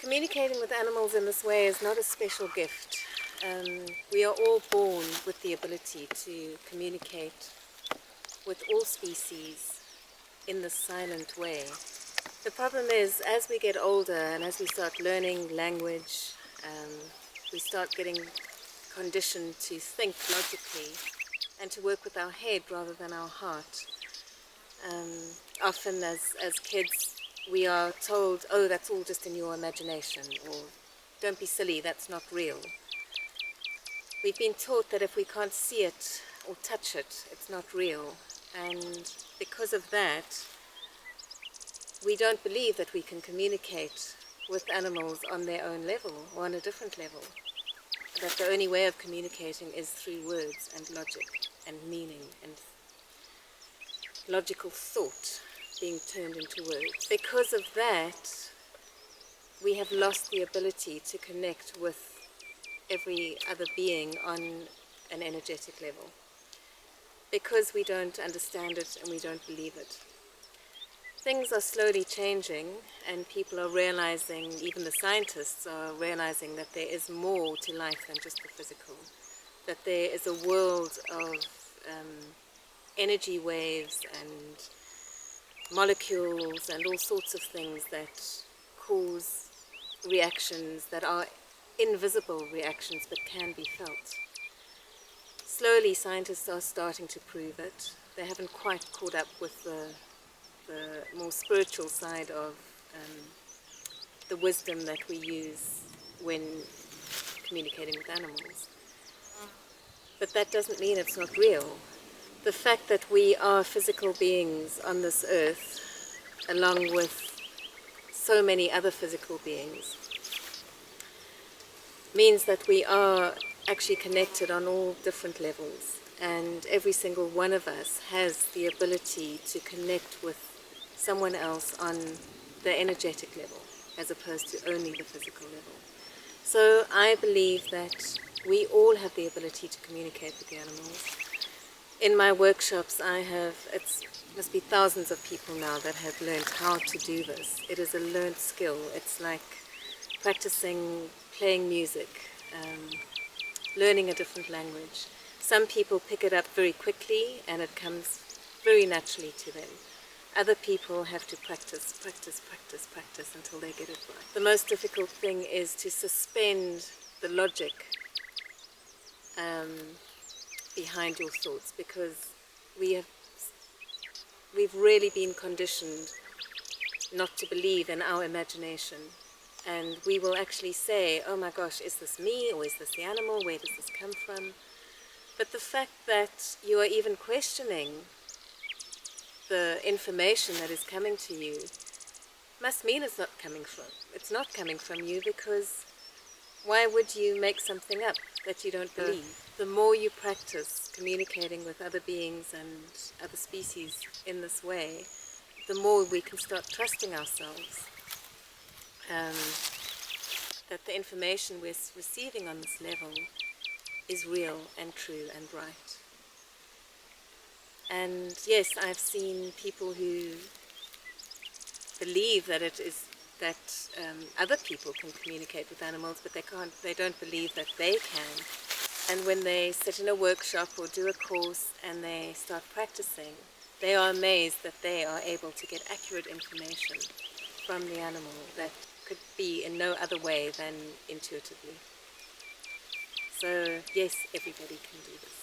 Communicating with animals in this way is not a special gift. We are all born with the ability to communicate with all species in the silent way. The problem is, as we get older and as we start learning language, we start getting conditioned to think logically and to work with our head rather than our heart. Often as kids we are told, oh, that's all just in your imagination, or don't be silly, that's not real. We've been taught that if we can't see it or touch it, it's not real. And because of that, we don't believe that we can communicate with animals on their own level or on a different level. That the only way of communicating is through words and logic and meaning and logical thought being turned into words. Because of that, we have lost the ability to connect with every other being on an energetic level. Because we don't understand it and we don't believe it. Things are slowly changing, and people are realizing, even the scientists are realizing, that there is more to life than just the physical. That there is a world of energy waves and molecules and all sorts of things that cause reactions that are invisible reactions but can be felt. Slowly scientists are starting to prove it. They haven't quite caught up with the more spiritual side of the wisdom that we use when communicating with animals. But that doesn't mean it's not real. The fact that we are physical beings on this earth, along with so many other physical beings, means that we are actually connected on all different levels, and every single one of us has the ability to connect with someone else on the energetic level as opposed to only the physical level. So I believe that we all have the ability to communicate with the animals. In my workshops it must be thousands of people now that have learned how to do this. It is a learned skill. It's like practicing playing music, learning a different language. Some people pick it up very quickly and it comes very naturally to them. Other people have to practice until they get it right. The most difficult thing is to suspend the logic behind your thoughts, because we've really been conditioned not to believe in our imagination. And we will actually say, oh my gosh, is this me or is this the animal? Where does this come from? But the fact that you are even questioning the information that is coming to you must mean it's not coming from you, because why would you make something up that you don't believe? The more you practice communicating with other beings and other species in this way, the more we can start trusting ourselves. That the information we're receiving on this level is real and true and right. And yes, I've seen people who believe that other people can communicate with animals, but they don't believe that they can. And when they sit in a workshop or do a course and they start practicing, they are amazed that they are able to get accurate information from the animal that could be in no other way than intuitively. So yes, everybody can do this.